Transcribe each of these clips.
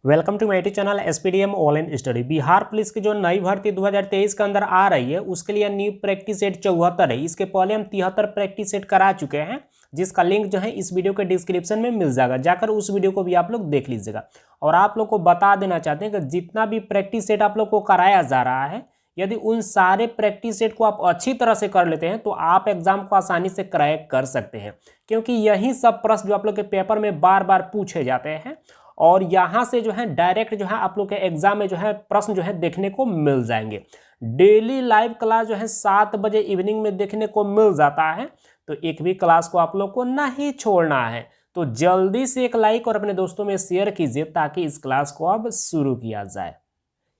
Welcome to my YouTube channel SPDM online study. Bihar police की जो नई भर्ती 2023 के अंदर आ रही है उसके लिए न्यू प्रैक्टिस सेट 74 है। इसके पहले हम 73 प्रैक्टिस सेट करा चुके हैं, जिसका लिंक जो है इस वीडियो के डिस्क्रिप्शन में मिल जाएगा। जाकर उस वीडियो को भी आप लोग देख लीजिएगा। और आप लोग को बता देना चाहते हैं कि जितना भी प्रैक्टिस सेट आप लोग को कराया जा रहा है, यदि उन सारे प्रैक्टिस सेट को आप अच्छी तरह से कर लेते हैं तो आप एग्जाम को आसानी से क्रैक कर सकते हैं, क्योंकि यही सब प्रश्न जो आप लोग के पेपर में बार बार पूछे जाते हैं और यहाँ से जो है डायरेक्ट जो है आप लोग के एग्जाम में जो है प्रश्न जो है देखने को मिल जाएंगे। डेली लाइव क्लास जो है 7 बजे इवनिंग में देखने को मिल जाता है, तो एक भी क्लास को आप लोग को नहीं छोड़ना है। तो जल्दी से एक लाइक और अपने दोस्तों में शेयर कीजिए ताकि इस क्लास को अब शुरू किया जाए।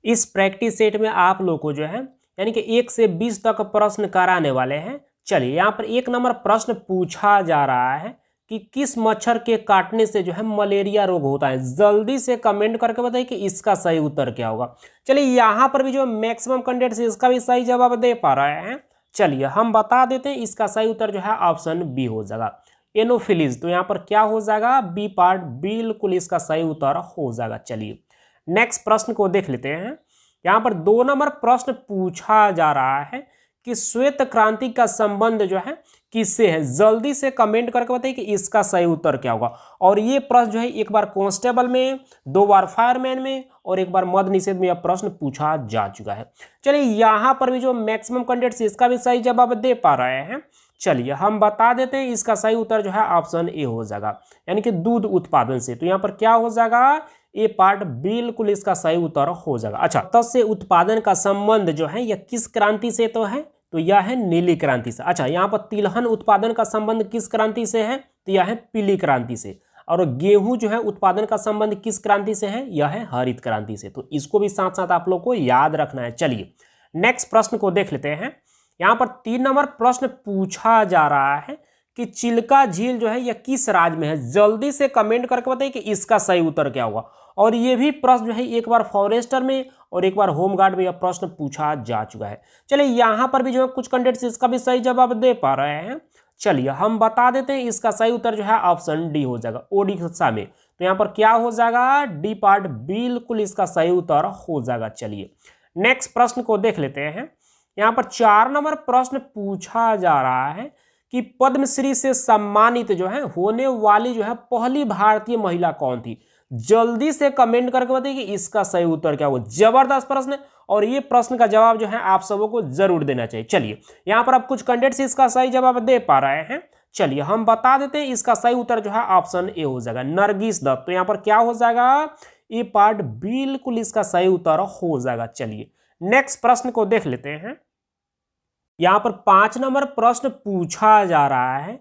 इस प्रैक्टिस सेट में आप लोग को जो है यानी कि 1 से 20 तक प्रश्न कराने वाले हैं। चलिए यहाँ पर 1 नंबर प्रश्न पूछा जा रहा है कि किस मच्छर के काटने से जो है मलेरिया रोग होता है। जल्दी से कमेंट करके बताइए कि इसका सही उत्तर क्या होगा। चलिए यहाँ पर भी जो मैक्सिमम कैंडिडेट्स इसका भी सही जवाब दे पा रहे हैं। चलिए हम बता देते हैं, इसका सही उत्तर जो है ऑप्शन बी हो जाएगा, एनोफिलीज। तो यहाँ पर क्या हो जाएगा, बी पार्ट बिल्कुल इसका सही उत्तर हो जाएगा। चलिए नेक्स्ट प्रश्न को देख लेते हैं। यहाँ पर 2 नंबर प्रश्न पूछा जा रहा है कि श्वेत क्रांति का संबंध जो है किससे है। जल्दी से कमेंट करके बताइए कि इसका सही उत्तर क्या होगा। और ये प्रश्न जो है एक बार कांस्टेबल में, 2 बार फायरमैन में और 1 बार मद्य निषेध में यह प्रश्न पूछा जा चुका है। चलिए यहाँ पर भी जो मैक्सिमम कैंडिडेट्स इसका भी सही जवाब दे पा रहे हैं। चलिए हम बता देते हैं, इसका सही उत्तर जो है ऑप्शन ए हो जाएगा, यानी कि दूध उत्पादन से। तो यहाँ पर क्या हो जाएगा, ए पार्ट बिल्कुल इसका सही उत्तर हो जाएगा। अच्छा, मत्स्य उत्पादन का संबंध जो है यह किस क्रांति से तो है, तो यह है नीली क्रांति से। अच्छा, यहाँ पर तिलहन उत्पादन का संबंध किस क्रांति से है, तो यह है पीली क्रांति से। और गेहूं जो है उत्पादन का संबंध किस क्रांति से है, यह है हरित क्रांति से। तो इसको भी साथ साथ आप लोग को याद रखना है। चलिए नेक्स्ट प्रश्न को देख लेते हैं। यहाँ पर 3 नंबर प्रश्न पूछा जा रहा है कि चिल्का झील जो है यह किस राज्य में है। जल्दी से कमेंट करके बताइए कि इसका सही उत्तर क्या होगा। और ये भी प्रश्न जो है एक बार फॉरेस्टर में और एक बार होमगार्ड में यह प्रश्न पूछा जा चुका है। चलिए यहाँ पर भी जो है कुछ कैंडिडेट्स इसका भी सही जवाब दे पा रहे हैं। चलिए हम बता देते हैं, इसका सही उत्तर जो है ऑप्शन डी हो जाएगा, ओडिशा में। तो यहाँ पर क्या हो जाएगा, डी पार्ट बिल्कुल इसका सही उत्तर हो जाएगा। चलिए नेक्स्ट प्रश्न को देख लेते हैं। यहाँ पर 4 नंबर प्रश्न पूछा जा रहा है कि पद्मश्री से सम्मानित जो है होने वाली जो है पहली भारतीय महिला कौन थी। जल्दी से कमेंट करके बताइए कि इसका सही उत्तर क्या होगा। जबरदस्त प्रश्न है और ये प्रश्न का जवाब जो है आप सबों को जरूर देना चाहिए। चलिए यहाँ पर आप कुछ कैंडिडेट्स इसका सही जवाब दे पा रहे हैं। चलिए हम बता देते हैं, इसका सही उत्तर जो है ऑप्शन ए हो जाएगा, नरगिस दत्त। तो यहाँ पर क्या हो जाएगा, ए पार्ट बिल्कुल इसका सही उत्तर हो जाएगा। चलिए नेक्स्ट प्रश्न को देख लेते हैं। यहाँ पर 5 नंबर प्रश्न पूछा जा रहा है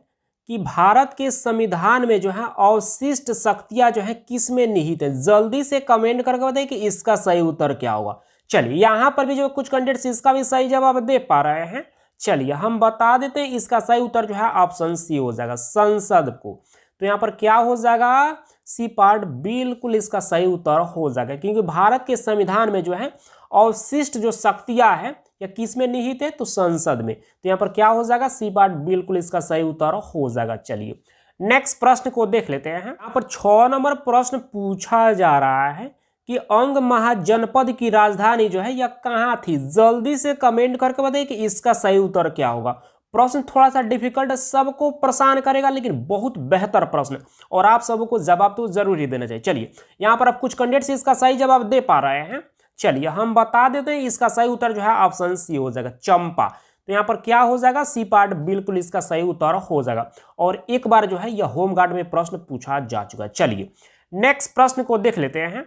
कि भारत के संविधान में जो है अवशिष्ट शक्तियां जो है किस में निहित है। जल्दी से कमेंट करके बताइए कि इसका सही उत्तर क्या होगा। चलिए यहाँ पर भी जो कुछ कैंडिडेट्स इसका भी सही जवाब दे पा रहे हैं। चलिए हम बता देते हैं, इसका सही उत्तर जो है ऑप्शन सी हो जाएगा, संसद को। तो यहाँ पर क्या हो जाएगा, सी पार्ट बिल्कुल इसका सही उत्तर हो जाएगा, क्योंकि भारत के संविधान में जो है अवशिष्ट जो शक्तियां है या किस में निहित है, तो संसद में। तो यहाँ पर क्या हो जाएगा, सी पार्ट बिल्कुल इसका सही उत्तर हो जाएगा। चलिए नेक्स्ट प्रश्न को देख लेते हैं। यहाँ पर 6 नंबर प्रश्न पूछा जा रहा है कि अंग महाजनपद की राजधानी जो है यह कहाँ थी। जल्दी से कमेंट करके बताइए कि इसका सही उत्तर क्या होगा। प्रश्न थोड़ा सा डिफिकल्ट है, सबको परेशान करेगा, लेकिन बहुत बेहतर प्रश्न और आप सबको जवाब तो जरूर ही देना चाहिए। चलिए यहाँ पर आप कुछ कैंडिडेट्स इसका सही जवाब दे पा रहे हैं। चलिए हम बता देते हैं, इसका सही उत्तर जो है ऑप्शन सी हो जाएगा, चंपा। तो यहाँ पर क्या हो जाएगा, सी पार्ट बिल्कुल इसका सही उत्तर हो जाएगा। और एक बार जो है यह होमगार्ड में प्रश्न पूछा जा चुका है। चलिए नेक्स्ट प्रश्न को देख लेते हैं।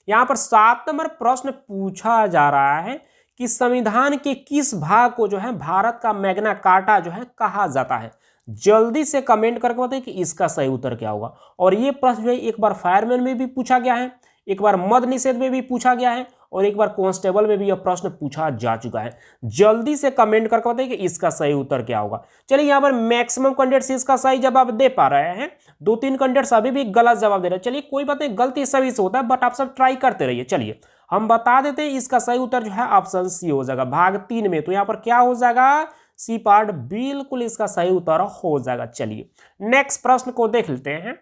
यहाँ पर 7 नंबर प्रश्न पूछा जा रहा है कि संविधान के किस भाग को जो है भारत का मैग्ना कार्टा जो है कहा जाता है। जल्दी से कमेंट करके बताइए कि इसका सही उत्तर क्या होगा। और ये प्रश्न जो है एक बार फायरमैन में भी पूछा गया है, एक बार मद्य निषेध में भी पूछा गया है और एक बार कांस्टेबल में भी यह प्रश्न पूछा जा चुका है। जल्दी से कमेंट करके बताइए कि इसका सही उत्तर क्या होगा। चलिए यहाँ पर मैक्सिमम कैंडिडेट्स इसका सही जवाब दे पा रहे हैं, 2-3 कैंडिडेट्स अभी भी गलत जवाब दे रहे हैं। चलिए कोई बात नहीं, गलती सभी से होता है, बट आप सब ट्राई करते रहिए। चलिए हम बता देते हैं, इसका सही उत्तर जो है ऑप्शन सी हो जाएगा, भाग 3 में। तो यहाँ पर क्या हो जाएगा, सी पार्ट बिल्कुल इसका सही उत्तर हो जाएगा। चलिए नेक्स्ट प्रश्न को देख लेते हैं।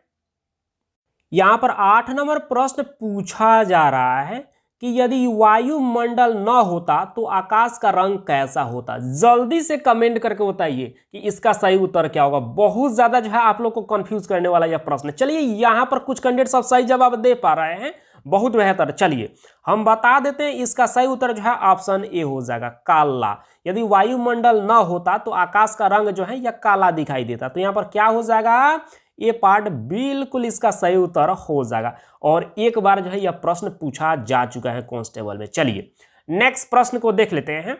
यहाँ पर 8 नंबर प्रश्न पूछा जा रहा है कि यदि वायुमंडल न होता तो आकाश का रंग कैसा होता। जल्दी से कमेंट करके बताइए कि इसका सही उत्तर क्या होगा। बहुत ज्यादा जो है आप लोग को कंफ्यूज करने वाला यह प्रश्न। चलिए यहाँ पर कुछ कैंडिडेट सब सही जवाब दे पा रहे हैं, बहुत बेहतर। चलिए हम बता देते हैं, इसका सही उत्तर जो है ऑप्शन ए हो जाएगा, काला। यदि वायुमंडल न होता तो आकाश का रंग जो है यह काला दिखाई देता। तो यहाँ पर क्या हो जाएगा, ये पार्ट बिल्कुल इसका सही उत्तर हो जाएगा। और एक बार जो है यह प्रश्न पूछा जा चुका है कांस्टेबल में। चलिए नेक्स्ट प्रश्न को देख लेते हैं।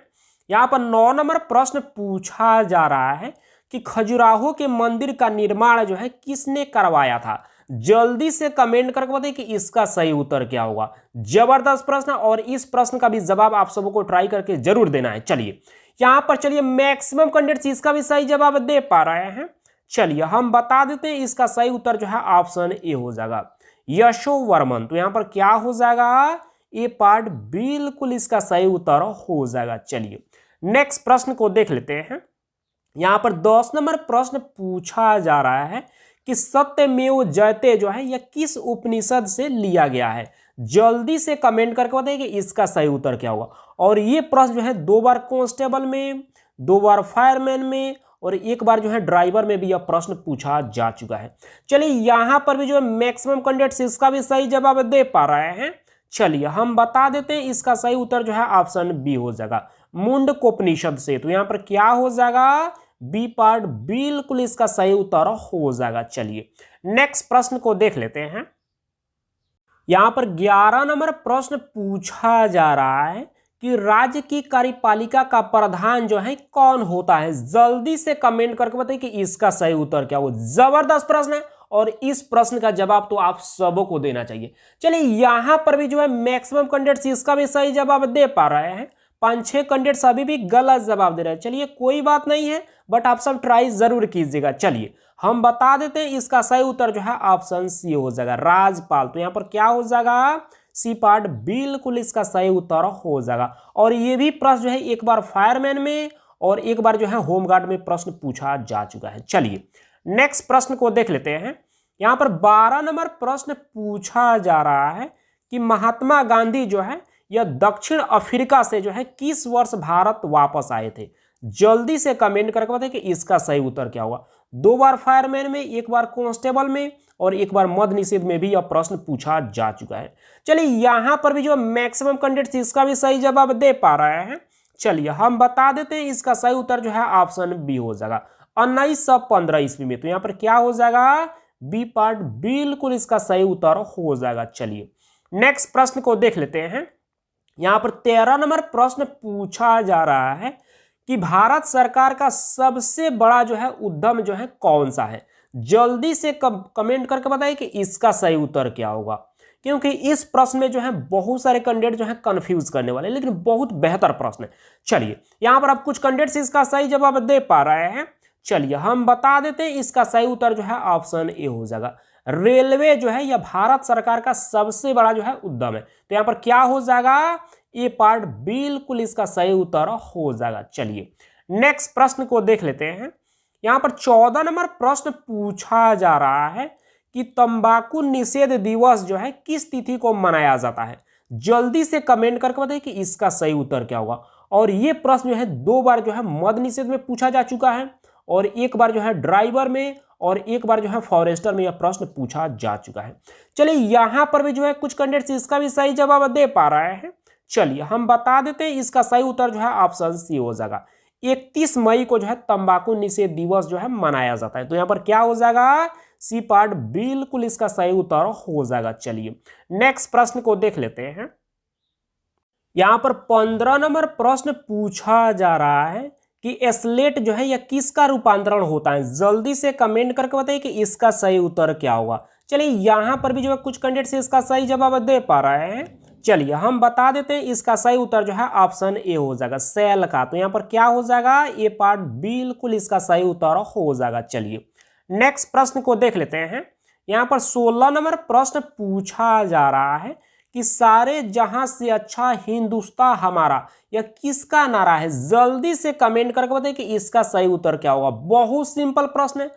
यहाँ पर 9 नंबर प्रश्न पूछा जा रहा है कि खजुराहो के मंदिर का निर्माण जो है किसने करवाया था। जल्दी से कमेंट करके बताइए कि इसका सही उत्तर क्या होगा। जबरदस्त प्रश्न, और इस प्रश्न का भी जवाब आप सबको ट्राई करके जरूर देना है। चलिए यहां पर चलिए मैक्सिमम कैंडिडेट्स इसका भी सही जवाब दे पा रहे हैं। चलिए हम बता देते हैं, इसका सही उत्तर जो है ऑप्शन ए हो जाएगा, यशोवर्मन। तो यहां पर क्या हो जाएगा, ए पार्ट बिल्कुल इसका सही उत्तर हो जाएगा। चलिए नेक्स्ट प्रश्न को देख लेते हैं। यहां पर 10 नंबर प्रश्न पूछा जा रहा है कि सत्यमेव जयते जो है यह किस उपनिषद से लिया गया है। जल्दी से कमेंट करके बताइए कि इसका सही उत्तर क्या होगा। और ये प्रश्न जो है 2 बार कांस्टेबल में, 2 बार फायरमैन में और 1 बार जो है ड्राइवर में भी यह प्रश्न पूछा जा चुका है। चलिए यहां पर भी जो है मैक्सिमम कैंडिडेट्स इसका भी सही जवाब दे पा रहे हैं। चलिए हम बता देते हैं, इसका सही उत्तर जो है ऑप्शन बी हो जाएगा, मुंडकोपनिषद से। तो यहां पर क्या हो जाएगा, बी पार्ट बिल्कुल इसका सही उत्तर हो जाएगा। चलिए नेक्स्ट प्रश्न को देख लेते हैं। यहां पर 11 नंबर प्रश्न पूछा जा रहा है कि राज्य की कार्यपालिका का प्रधान जो है कौन होता है। जल्दी से कमेंट करके बताइए कि इसका सही उत्तर क्या हो। जबरदस्त प्रश्न है और इस प्रश्न का जवाब तो आप सबों को देना चाहिए। चलिए यहां पर भी जो है मैक्सिमम कैंडिडेट्स इसका भी सही जवाब दे पा रहे हैं। 5-6 कैंडिडेट्स अभी भी गलत जवाब दे रहे हैं। चलिए कोई बात नहीं है, बट आप सब ट्राई जरूर कीजिएगा। चलिए हम बता देते हैं, इसका सही उत्तर जो है ऑप्शन सी हो जाएगा, राजपाल। तो यहां पर क्या हो जाएगा, सी पार्ट बिल्कुल इसका सही उत्तर हो जाएगा। और ये भी प्रश्न जो है 1 बार फायरमैन में और 1 बार जो है होमगार्ड में प्रश्न पूछा जा चुका है। चलिए नेक्स्ट प्रश्न को देख लेते हैं। यहां पर 12 नंबर प्रश्न पूछा जा रहा है कि महात्मा गांधी जो है यह दक्षिण अफ्रीका से जो है किस वर्ष भारत वापस आए थे। जल्दी से कमेंट करके बताइए कि इसका सही उत्तर क्या होगा। 2 बार फायरमैन में, 1 बार कांस्टेबल में और 1 बार मद्य निषेध में भी यह प्रश्न पूछा जा चुका है। चलिए यहां पर भी जो मैक्सिमम कैंडिडेट्स इसका भी सही जवाब दे पा रहे हैं। चलिए हम बता देते हैं, इसका सही उत्तर जो है ऑप्शन बी हो जाएगा, 1915 ईस्वी में। तो यहां पर क्या हो जाएगा, बी पार्ट बिल्कुल इसका सही उत्तर हो जाएगा। चलिए नेक्स्ट प्रश्न को देख लेते हैं। यहां पर 13 नंबर प्रश्न पूछा जा रहा है कि भारत सरकार का सबसे बड़ा जो है उद्यम जो है कौन सा है। जल्दी से कमेंट करके बताइए कि इसका सही उत्तर क्या होगा, क्योंकि इस प्रश्न में जो है बहुत सारे कैंडिडेट जो है कंफ्यूज करने वाले, लेकिन बहुत बेहतर प्रश्न है। चलिए यहां पर अब कुछ कैंडिडेट्स इसका सही जवाब दे पा रहे हैं। चलिए हम बता देते हैं, इसका सही उत्तर जो है ऑप्शन ए हो जाएगा, रेलवे जो है यह भारत सरकार का सबसे बड़ा जो है उद्यम है। तो यहां पर क्या हो जाएगा, ये पार्ट बिल्कुल इसका सही उत्तर हो जाएगा। चलिए नेक्स्ट प्रश्न को देख लेते हैं। यहां पर 14 नंबर प्रश्न पूछा जा रहा है कि तंबाकू निषेध दिवस जो है किस तिथि को मनाया जाता है। जल्दी से कमेंट करके बताइए कि इसका सही उत्तर क्या होगा। और ये प्रश्न जो है 2 बार जो है मद्य निषेध में पूछा जा चुका है और 1 बार जो है ड्राइवर में और 1 बार जो है फॉरेस्टर में यह प्रश्न पूछा जा चुका है। चलिए यहां पर भी जो है कुछ कैंडिडेट्स इसका भी सही जवाब दे पा रहे हैं। चलिए हम बता देते हैं, इसका सही उत्तर जो है ऑप्शन सी हो जाएगा, 31 मई को जो है तंबाकू निषेध दिवस जो है मनाया जाता है। तो यहां पर क्या हो जाएगा, सी पार्ट बिल्कुल इसका सही उत्तर हो जाएगा। चलिए नेक्स्ट प्रश्न को देख लेते हैं। यहां पर 15 नंबर प्रश्न पूछा जा रहा है कि एस्लेट जो है यह किसका रूपांतरण होता है। जल्दी से कमेंट करके बताइए कि इसका सही उत्तर क्या होगा। चलिए यहां पर भी जो है कुछ कैंडिडेट्स इसका सही जवाब दे पा रहे हैं। चलिए हम बता देते हैं, इसका सही उत्तर जो है ऑप्शन ए हो जाएगा, सेल का। तो यहां पर क्या हो जाएगा, ये पार्ट बिल्कुल इसका सही उत्तर हो जाएगा। चलिए नेक्स्ट प्रश्न को देख लेते हैं। यहां पर 16 नंबर प्रश्न पूछा जा रहा है कि सारे जहां से अच्छा हिंदुस्तान हमारा, यह किसका नारा है। जल्दी से कमेंट करके बताइए कि इसका सही उत्तर क्या होगा। बहुत सिंपल प्रश्न है।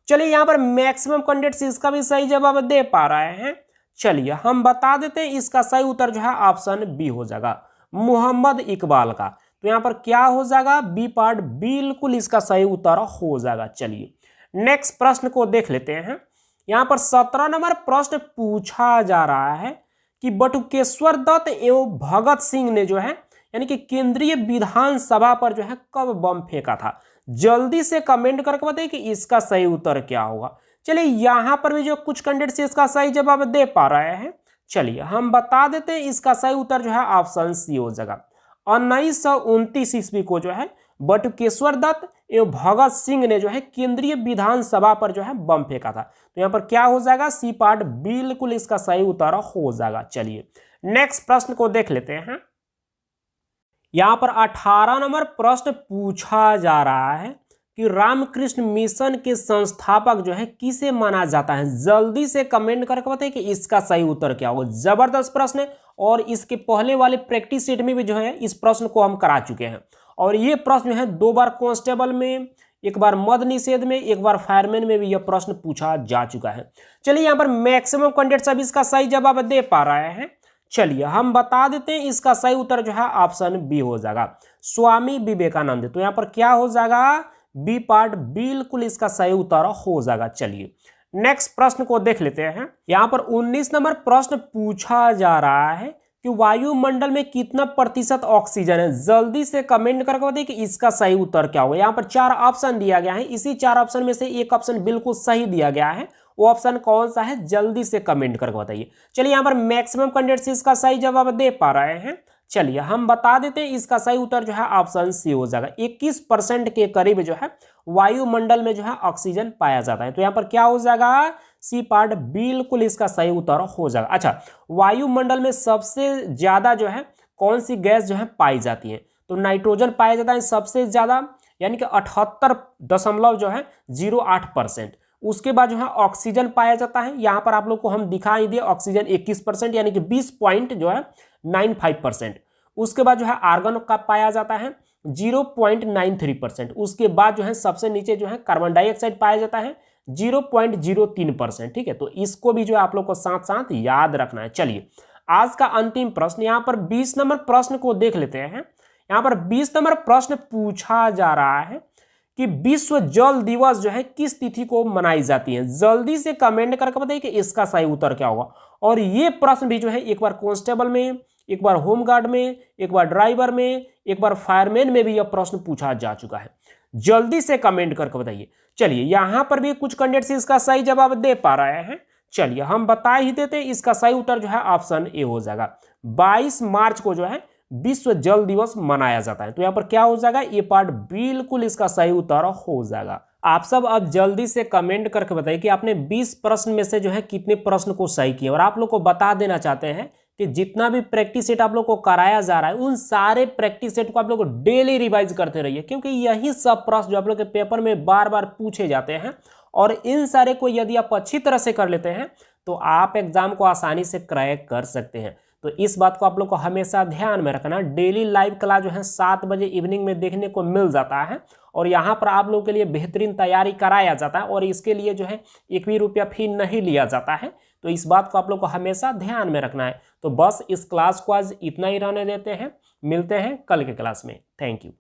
चलिए यहाँ पर मैक्सिमम कैंडिडेट्स इसका भी सही जवाब दे पा रहे हैं। चलिए हम बता देते हैं, इसका सही उत्तर जो है ऑप्शन बी हो जाएगा, मोहम्मद इकबाल का। तो यहाँ पर क्या हो जाएगा, बी पार्ट बिल्कुल इसका सही उत्तर हो जाएगा। चलिए नेक्स्ट प्रश्न को देख लेते हैं। यहाँ पर 17 नंबर प्रश्न पूछा जा रहा है कि बटुकेश्वर दत्त एवं भगत सिंह ने जो है यानी कि केंद्रीय विधानसभा पर जो है कब बम फेंका था। जल्दी से कमेंट करके बताइए कि इसका सही उत्तर क्या होगा। चलिए यहाँ पर भी जो कुछ कैंडिडेट्स इसका सही जवाब दे पा रहे हैं, चलिए हम बता देते हैं, इसका सही उत्तर जो है ऑप्शन सी हो जाएगा। 1929 ईस्वी को जो है बटुकेश्वर दत्त एवं भगत सिंह ने जो है केंद्रीय विधानसभा पर जो है बम फेंका था। तो यहाँ पर क्या हो जाएगा, सी पार्ट बिल्कुल इसका सही उत्तर हो जाएगा। चलिए नेक्स्ट प्रश्न को देख लेते हैं। यहाँ पर 18 नंबर प्रश्न पूछा जा रहा है कि रामकृष्ण मिशन के संस्थापक जो है किसे माना जाता है। जल्दी से कमेंट करके बताइए कि इसका सही उत्तर क्या होगा। जबरदस्त प्रश्न है और इसके पहले वाले प्रैक्टिस सेट में भी जो है इस प्रश्न को हम करा चुके हैं। और ये प्रश्न जो है 2 बार कांस्टेबल में, एक बार मद निषेध में, एक बार फायरमैन में भी यह प्रश्न पूछा जा चुका है। चलिए यहाँ पर मैक्सिमम कैंडिडेट्स अब इसका सही जवाब दे पा रहे हैं। चलिए हम बता देते हैं, इसका सही उत्तर जो है ऑप्शन बी हो जाएगा, स्वामी विवेकानंद। तो यहाँ पर क्या हो जाएगा, बी पार्ट बिल्कुल इसका सही उत्तर हो जाएगा। चलिए नेक्स्ट प्रश्न को देख लेते हैं। यहाँ पर 19 नंबर प्रश्न पूछा जा रहा है कि वायुमंडल में कितना प्रतिशत ऑक्सीजन है। जल्दी से कमेंट करके बताइए कि इसका सही उत्तर क्या होगा। यहाँ पर 4 ऑप्शन दिया गया है, इसी 4 ऑप्शन में से एक ऑप्शन बिल्कुल सही दिया गया है। वो ऑप्शन कौन सा है, जल्दी से कमेंट करके बताइए। चलिए यहाँ पर मैक्सिमम कैंडिडेट्स इसका सही जवाब दे पा रहे हैं। चलिए हम बता देते हैं, इसका सही उत्तर जो है ऑप्शन सी हो जाएगा। 21% के करीब जो है वायुमंडल में जो है ऑक्सीजन पाया जाता है। तो यहाँ पर क्या हो जाएगा, सी पार्ट बिल्कुल इसका सही उत्तर हो जाएगा। अच्छा, वायुमंडल में सबसे ज्यादा जो है कौन सी गैस जो है पाई जाती है, तो नाइट्रोजन पाया जाता है सबसे ज्यादा, यानी कि 78.08%। उसके बाद जो है ऑक्सीजन पाया जाता है, यहाँ पर आप लोग को हम दिखाई दिए ऑक्सीजन 21% यानी कि 20.95%। उसके बाद जो है आर्गन का पाया जाता है 0.93%। उसके बाद जो है सबसे नीचे जो है कार्बन डाइऑक्साइड पाया जाता है 0.03%। ठीक है, तो इसको भी जो है आप लोग को साथ साथ याद रखना है। चलिए आज का अंतिम प्रश्न, यहाँ पर 20 नंबर प्रश्न को देख लेते हैं। यहाँ पर 20 नंबर प्रश्न पूछा जा रहा है कि विश्व जल दिवस जो है किस तिथि को मनाई जाती है। जल्दी से कमेंट करके बताइए कि इसका सही उत्तर क्या होगा। और ये प्रश्न भी जो है एक बार कांस्टेबल में, एक बार होमगार्ड में, एक बार ड्राइवर में, एक बार फायरमैन में भी यह प्रश्न पूछा जा चुका है। जल्दी से कमेंट करके बताइए। चलिए यहाँ पर भी कुछ कैंडिडेट्स इसका सही जवाब दे पा रहे हैं। चलिए हम बता ही देते हैं, इसका सही उत्तर जो है ऑप्शन ए हो जाएगा। 22 मार्च को जो है विश्व जल दिवस मनाया जाता है। तो यहाँ पर क्या हो जाएगा, ये पार्ट बिल्कुल इसका सही उत्तर हो जाएगा। आप सब अब जल्दी से कमेंट करके बताइए कि आपने 20 प्रश्न में से जो है कितने प्रश्न को सही किए। और आप लोग को बता देना चाहते हैं कि जितना भी प्रैक्टिस सेट आप लोग को कराया जा रहा है, उन सारे प्रैक्टिस सेट को आप लोग को डेली रिवाइज करते रहिए, क्योंकि यही सब प्रश्न जो आप लोग के पेपर में बार बार पूछे जाते हैं। और इन सारे को यदि आप अच्छी तरह से कर लेते हैं तो आप एग्जाम को आसानी से क्रैक कर सकते हैं। तो इस बात को आप लोग को हमेशा ध्यान में रखना। डेली लाइव क्लास जो है 7 बजे इवनिंग में देखने को मिल जाता है और यहाँ पर आप लोगों के लिए बेहतरीन तैयारी कराया जाता है और इसके लिए जो है 1 भी रुपया फी नहीं लिया जाता है। तो इस बात को आप लोग को हमेशा ध्यान में रखना है। तो बस इस क्लास को आज इतना ही रहने देते हैं, मिलते हैं कल के क्लास में। Thank you.